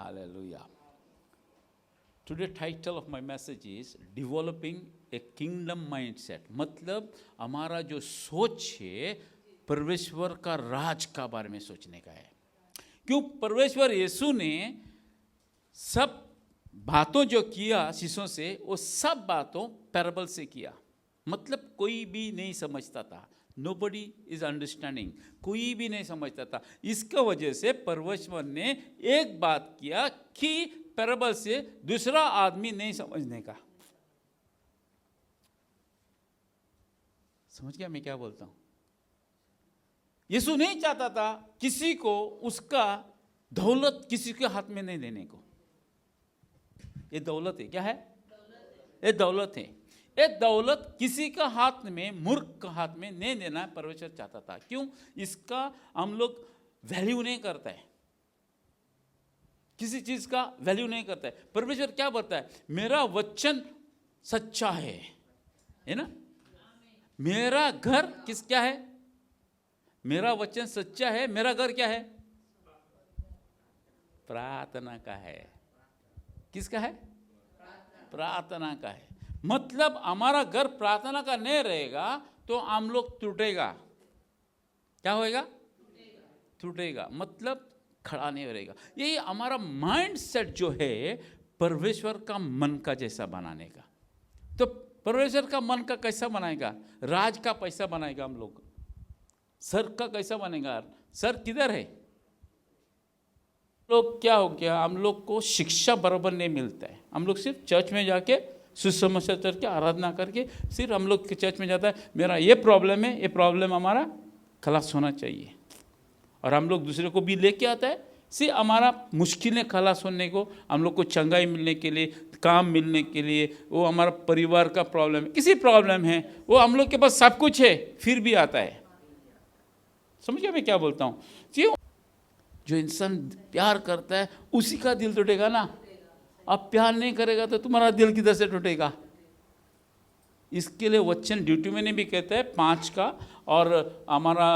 Hallelujah. Today title of my message is Developing a Kingdom Mindset. मतलब हमारा जो सोच है परमेश्वर का राज का बारे में सोचने का है। क्यों? परमेश्वर यीशु ने सब बातों जो किया शिष्यों से, वो सब बातों पैराबल से किया। मतलब कोई भी नहीं समझता था। Nobody is understanding. कोई भी नहीं समझता था। इसका वजह से परमेश्वर ने एक बात किया कि पैराबल से दूसरा आदमी नहीं समझने का। समझ गया मैं क्या बोलता हूं? यीशु नहीं चाहता था किसी को उसका दौलत किसी के हाथ में नहीं देने को। ये दौलत है, क्या है? ये दौलत है। ये दौलत किसी का हाथ में, मूर्ख का हाथ में नहीं देना परमेश्वर चाहता था। क्यों? इसका हम लोग वैल्यू नहीं करता है, किसी चीज का वैल्यू नहीं करता है। परमेश्वर क्या बोलता है? मेरा वचन सच्चा है ना? मेरा घर क्या है? मेरा वचन सच्चा है। मेरा घर क्या है? प्रार्थना का है। किसका है? प्रार्थना का है। मतलब हमारा घर प्रार्थना का नहीं रहेगा तो हम लोग टूटेगा। क्या होएगा? टूटेगा। मतलब खड़ा नहीं रहेगा। यही हमारा माइंड सेट जो है परमेश्वर का मन का जैसा बनाने का। तो परमेश्वर का मन का कैसा बनाएगा? राज का पैसा बनाएगा। हम लोग सर का कैसा बनेगा? सर किधर है? लोग क्या हो गया, हम लोग को शिक्षा बराबर नहीं मिलता है। हम लोग सिर्फ चर्च में जाके सुसमाचार करके आराधना करके सिर्फ हम लोग के चर्च में जाता है, मेरा ये प्रॉब्लम है, ये प्रॉब्लम हमारा खलास होना चाहिए। और हम लोग दूसरे को भी लेके आता है सिर्फ हमारा मुश्किलें खलास होने को, हम लोग को चंगाई मिलने के लिए, काम मिलने के लिए, वो हमारा परिवार का प्रॉब्लम है, किसी प्रॉब्लम है, वो हम लोग के पास सब कुछ है फिर भी आता है। समझ गया मैं क्या बोलता हूँ? जो इंसान प्यार करता है उसी का दिल टूटेगा ना। अब प्यार नहीं करेगा तो तुम्हारा दिल किधर से टूटेगा? इसके लिए वचन ड्यूटी में भी कहता है 5 का, और हमारा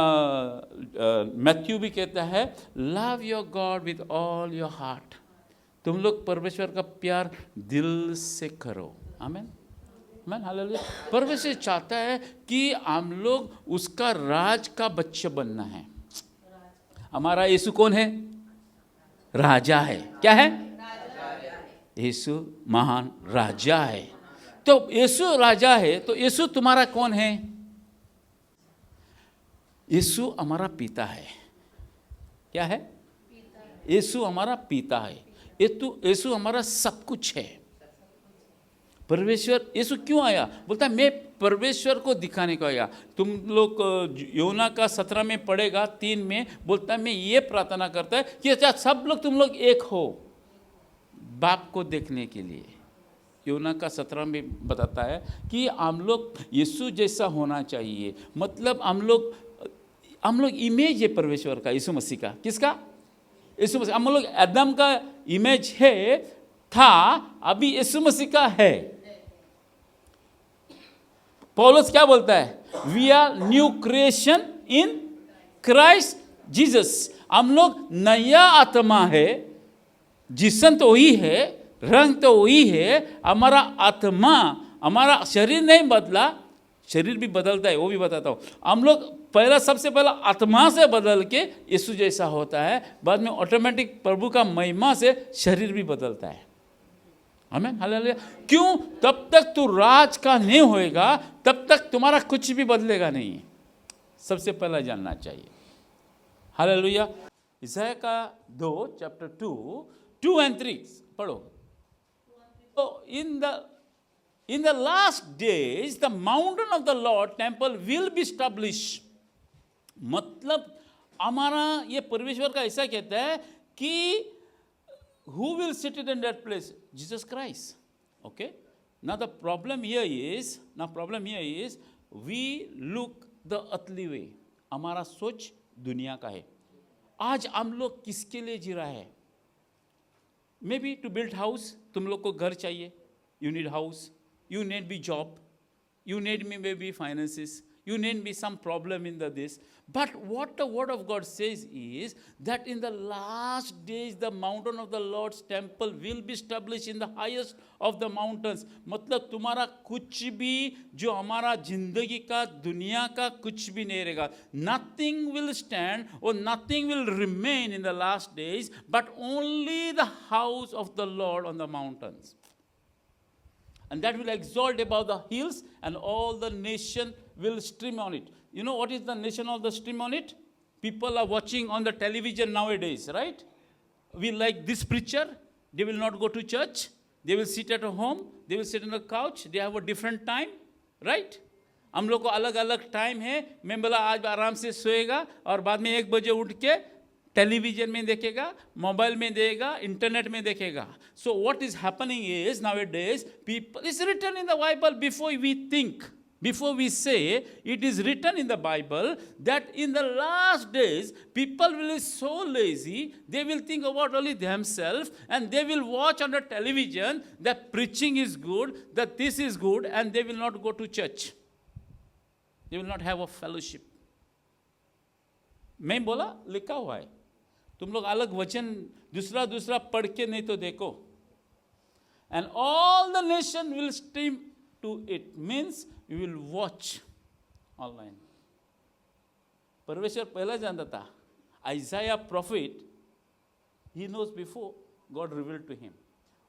मैथ्यू भी कहता है love your God with all your heart. तुम लोग परमेश्वर का प्यार दिल से करो। आमीन, आमीन, हालेलुया। परमेश्वर चाहता है कि हम लोग उसका राज का बच्चे बनना है। हमारा यीशु कौन है? राजा है। क्या है? यीशु महान राजा है। तो यीशु राजा है, तो यीशु तुम्हारा कौन है? यीशु हमारा पिता है। क्या है? यीशु हमारा पिता है। यीशु हमारा सब कुछ है। परमेश्वर यीशु क्यों आया? बोलता है मैं परमेश्वर को दिखाने को आया। तुम लोग योना का 17 में पढ़ेगा 3 में, बोलता है मैं ये प्रार्थना करता है कि अच्छा सब लोग तुम लोग एक हो बाप को देखने के लिए। योना का 17 में बताता है कि हम लोग यीशु जैसा होना चाहिए। मतलब हम लोग इमेज है परमेश्वर का, यीशु मसीह का। किसका? यीशु मसीह। हम लोग आदम का इमेज है था, अभी यीशु मसीह का है। पौलुस क्या बोलता है? We are new creation in Christ Jesus. हम लोग नया आत्मा है। जिस्म तो वही है, रंग तो वही है, हमारा आत्मा, हमारा शरीर नहीं बदला। शरीर भी बदलता है, वो भी बताता हूँ। हम लोग पहला, सबसे पहला आत्मा से बदल के यीशु जैसा होता है, बाद में ऑटोमेटिक प्रभु का महिमा से शरीर भी बदलता है। आमीन, हालेलुया। क्यों? तब तक तू राज का नहीं होएगा, तब तक तुम्हारा कुछ भी बदलेगा नहीं। सबसे पहला जानना चाहिए। हालेलुया। यशायाह का 2 चैप्टर 2 and 3 पढ़ो। तो in the last days the mountain of the Lord temple will be established। मतलब हमारा ये परमेश्वर का ऐसा कहता है कि who will sit in that place? Jesus Christ. Okay, now the problem here is we look the earthly way। हमारा सोच दुनिया का है। आज हम लोग किसके लिए जी रहा है? Maybe to build house. तुम लोग को घर चाहिए, you need house, you need be job, you need maybe finances, You need be some problem in the this. But what the word of God says is that in the last days the mountain of the Lord's temple will be established in the highest of the mountains. मतलब तुम्हारा कुछ भी जो हमारा जिंदगी का दुनिया का कुछ भी नहीं रहेगा. Nothing will stand or nothing will remain in the last days, but only the house of the Lord on the mountains. And that will exalt above the hills, and all the nation will stream on it. You know what is the nation of the stream on it? People are watching on the television nowadays, right? We like this preacher. They will not go to church. They will sit at home. They will sit on the couch. They have a different time, right? हम लोग को अलग अलग time है. मैं बोला आज आराम से सोएगा और बाद में 1 बजे उठ के टेलीविजन में देखेगा, मोबाइल में देगा, इंटरनेट में देखेगा. So what is happening is nowadays people, it's written in the Bible before we think, before we say, it is written in the Bible that in the last days people will be so lazy, they will think about only themselves, and they will watch on the television that preaching is good, that this is good, and they will not go to church. They will not have a fellowship. मैं बोला लिखा हुआ है. तुम लोग अलग वचन दूसरा पढ़ के नहीं तो देखो. And all the nation will stream to it. Means you will watch online. परमेश्वर पहला जानता था. Isaiah prophet, he knows before God revealed to him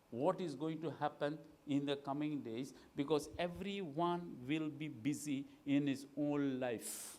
what is going to happen in the coming days, because everyone will be busy in his own life.